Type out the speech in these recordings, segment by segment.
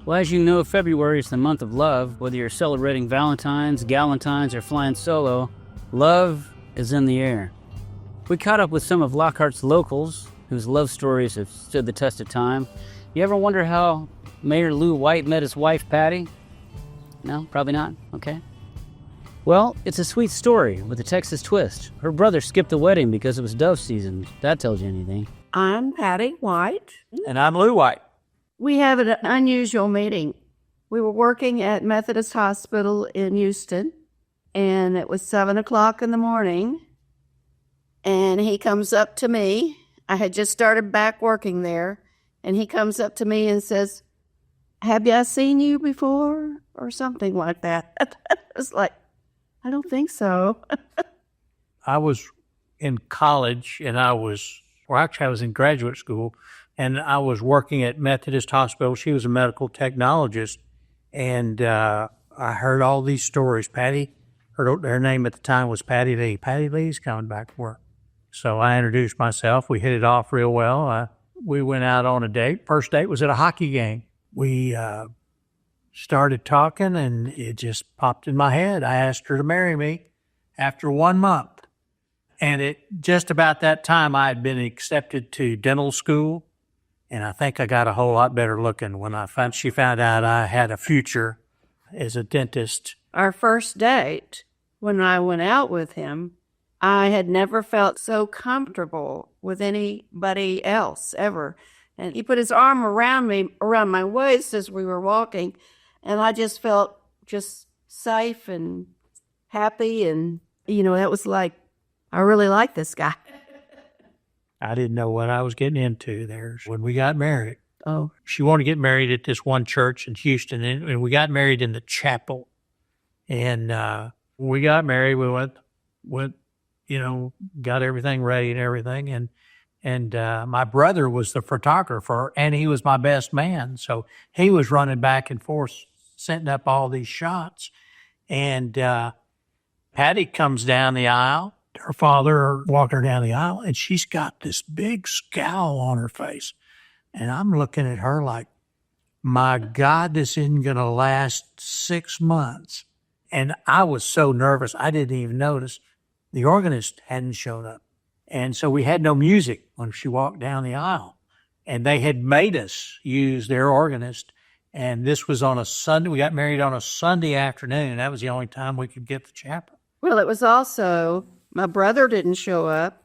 Well, as you know, February is the month of love. Whether you're celebrating Valentine's, Galentines, or flying solo, love is in the air. We caught up with some of Lockhart's locals whose love stories have stood the test of time. You ever wonder how Mayor Lew White met his wife, Patti? No, probably not. Okay. Well, it's a sweet story with a Texas twist. Her brother skipped the wedding because it was dove season. If that tells you anything. I'm Patti White. And I'm Lew White. We have an unusual meeting. We were working at Methodist Hospital in Houston, and it was 7 o'clock in the morning, and he comes up to me. I had just started back working there, and he comes up to me and says, "Have I seen you before?" or something like that. I was like, I don't think so. I was in college, and I was in graduate school, and I was working at Methodist Hospital. She was a medical technologist, and I heard all these stories. Patti, her name at the time was Patti Lee. Patti Lee's coming back to work. So I introduced myself. We hit it off real well. We went out on a date. First date was at a hockey game. We started talking, and it just popped in my head. I asked her to marry me after 1 month. And just about that time, I had been accepted to dental school. And I think I got a whole lot better looking when she found out I had a future as a dentist. Our first date, when I went out with him, I had never felt so comfortable with anybody else ever. And he put his arm around me, around my waist as we were walking, and I just felt just safe and happy. And, that was like, I really like this guy. I didn't know what I was getting into there when we got married. Oh. She wanted to get married at this one church in Houston, and we got married in the chapel. And we got married. We went, got everything ready and everything. And my brother was the photographer, and he was my best man. So he was running back and forth, setting up all these shots. And Patti comes down the aisle. Her father walked her down the aisle, and she's got this big scowl on her face. And I'm looking at her like, my God, this isn't going to last 6 months. And I was so nervous, I didn't even notice the organist hadn't shown up. And so we had no music when she walked down the aisle. And they had made us use their organist. And this was on a Sunday. We got married on a Sunday afternoon. That was the only time we could get to chapel. Well, it was also, my brother didn't show up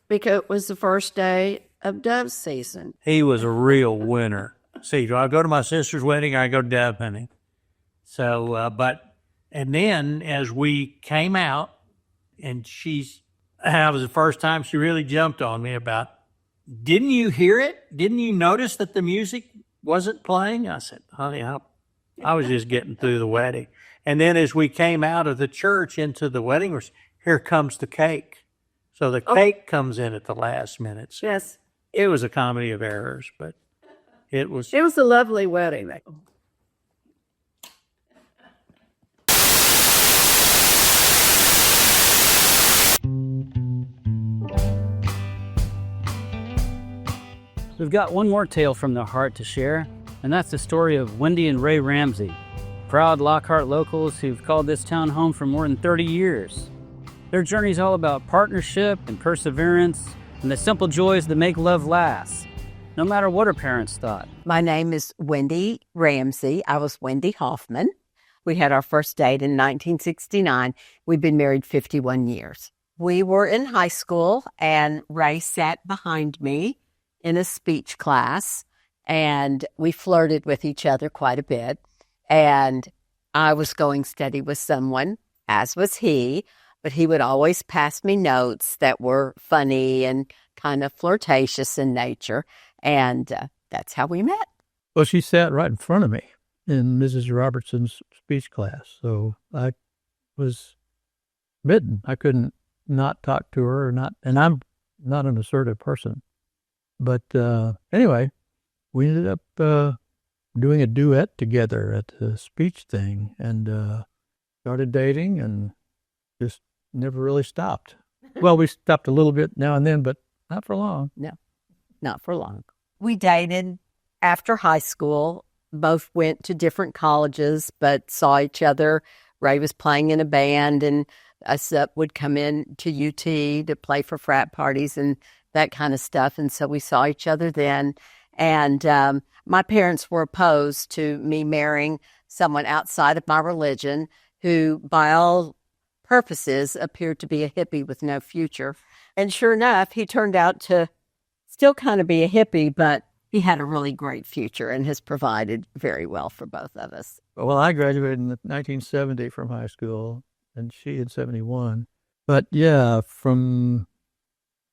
because it was the first day of dove season. He was a real winner. See, do I go to my sister's wedding or I go dove hunting? So, and then as we came out, and that was the first time she really jumped on me about, didn't you hear it? Didn't you notice that the music wasn't playing? I said, honey, I was just getting through the wedding. And then as we came out of the church into the wedding, here comes the cake. So the cake comes in at the last minute. So yes. It was a comedy of errors, but it was a lovely wedding. We've got one more tale from the heart to share, and that's the story of Wendy and Ray Ramsey, proud Lockhart locals who've called this town home for more than 30 years. Their journey's all about partnership and perseverance and the simple joys that make love last, no matter what her parents thought. My name is Wendy Ramsey. I was Wendy Hoffman. We had our first date in 1969. We've been married 51 years. We were in high school, and Ray sat behind me in a speech class, and we flirted with each other quite a bit. And I was going steady with someone, as was he, but he would always pass me notes that were funny and kind of flirtatious in nature. And that's how we met. Well, she sat right in front of me in Mrs. Robertson's speech class. So I was bitten. I couldn't not talk to her and I'm not an assertive person. But anyway, we ended up doing a duet together at the speech thing and started dating and just never really stopped. Well, we stopped a little bit now and then, but not for long. No, not for long. We dated after high school. both went to different colleges, but saw each other. Ray was playing in a band, and us would come in to UT to play for frat parties and that kind of stuff. And so we saw each other then. And my parents were opposed to me marrying someone outside of my religion who, by all purposes, appeared to be a hippie with no future. And sure enough, he turned out to still kind of be a hippie, but he had a really great future and has provided very well for both of us. Well, I graduated in 1970 from high school, and she in 71. But yeah, from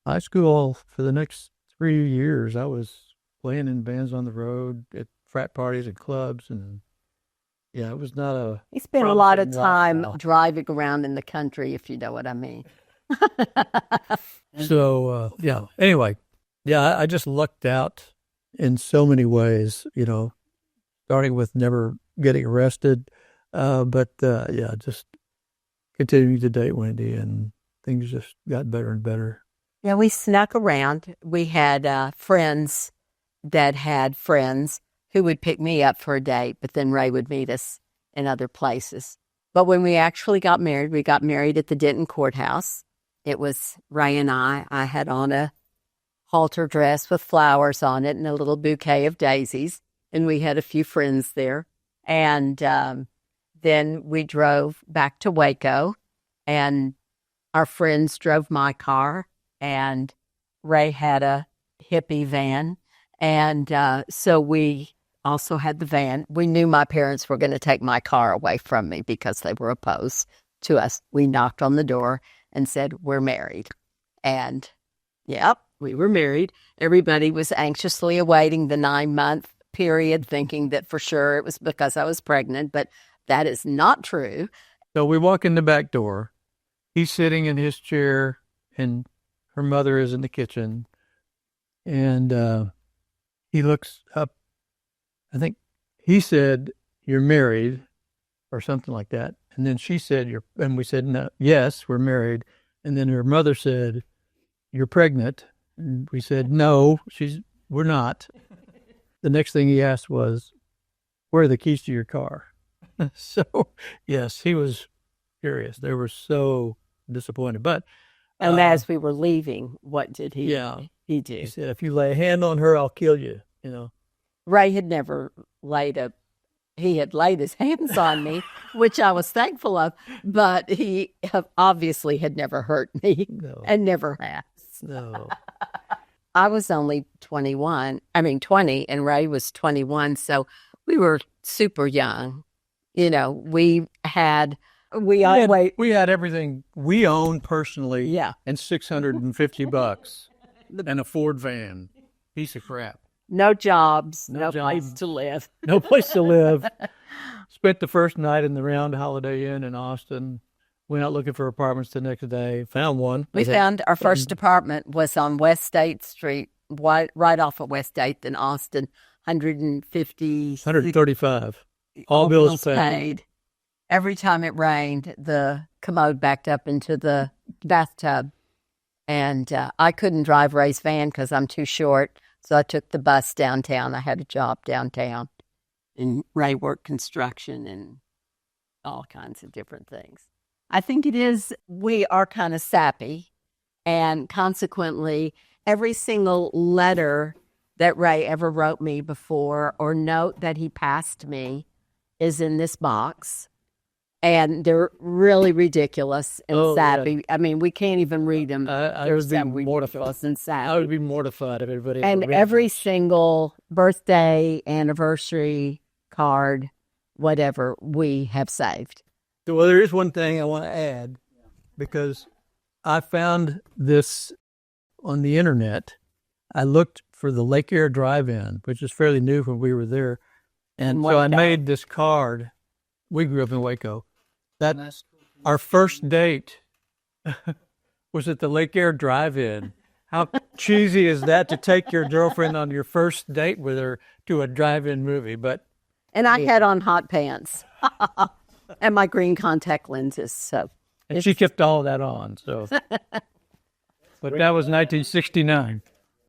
high school for the next 3 years, I was playing in bands on the road at frat parties and clubs, and yeah, it was not a. He spent a lot of promising time lifestyle. driving around in the country, if you know what I mean. So yeah. Anyway, yeah, I just lucked out in so many ways. Starting with never getting arrested, but yeah, just continuing to date Wendy, and things just got better and better. Yeah, we snuck around. We had friends that had friends who would pick me up for a date, but then Ray would meet us in other places. But when we actually got married, we got married at the Denton Courthouse. It was Ray and I. I had on a halter dress with flowers on it and a little bouquet of daisies, and we had a few friends there. And then we drove back to Waco, and our friends drove my car, and Ray had a hippie van. And so we also had the van. We knew my parents were going to take my car away from me because they were opposed to us. We knocked on the door and said, "We're married." And yep, we were married. Everybody was anxiously awaiting the 9-month period, thinking that for sure it was because I was pregnant, but that is not true. So we walk in the back door. He's sitting in his chair, and her mother is in the kitchen. And he looks up. I think he said, "You're married," or something like that. And then she said, and we said, "No, yes, we're married." And then her mother said, "You're pregnant." And we said, "No, we're not." The next thing he asked was, "Where are the keys to your car?" So, yes, he was furious. They were so disappointed. But And as we were leaving, what did he yeah, he do? he said, "If you lay a hand on her, I'll kill you." Ray had never he had laid his hands on me, which I was thankful of, but he obviously had never hurt me No, and never has. no. I was only 20, and Ray was 21, so we were super young. We had We had everything we owned personally, Yeah. and $650 and a Ford van. Piece of crap. no jobs, No no job. place to live. No place to live. Spent the first night in the Round Holiday Inn in Austin. Went out looking for apartments the next day. Found one. We found our first apartment was on West State Street, right off of West State in Austin, 150. 135. All bills paid. Every time it rained, the commode backed up into the bathtub. And I couldn't drive Ray's van because I'm too short. So I took the bus downtown. I had a job downtown. And Ray worked construction and all kinds of different things. I think we are kind of sappy. And consequently, every single letter that Ray ever wrote me before or note that he passed me is in this box. And they're really ridiculous and sappy. Yeah. I mean, we can't even read them. I would be mortified. And sappy. I would be mortified if everybody. And ever read every this. single birthday, anniversary, card, whatever, we have saved. Well, there is one thing I want to add, because I found this on the internet. I looked for the Lake Air Drive-In, which is fairly new when we were there. And so I made this card. We grew up in Waco. That our first date was at the Lake Air Drive-In. How cheesy is that, to take your girlfriend on your first date with her to a drive-in movie? But And I had on hot pants and my green contact lenses. So and she kept all that on. So, but that was 1969.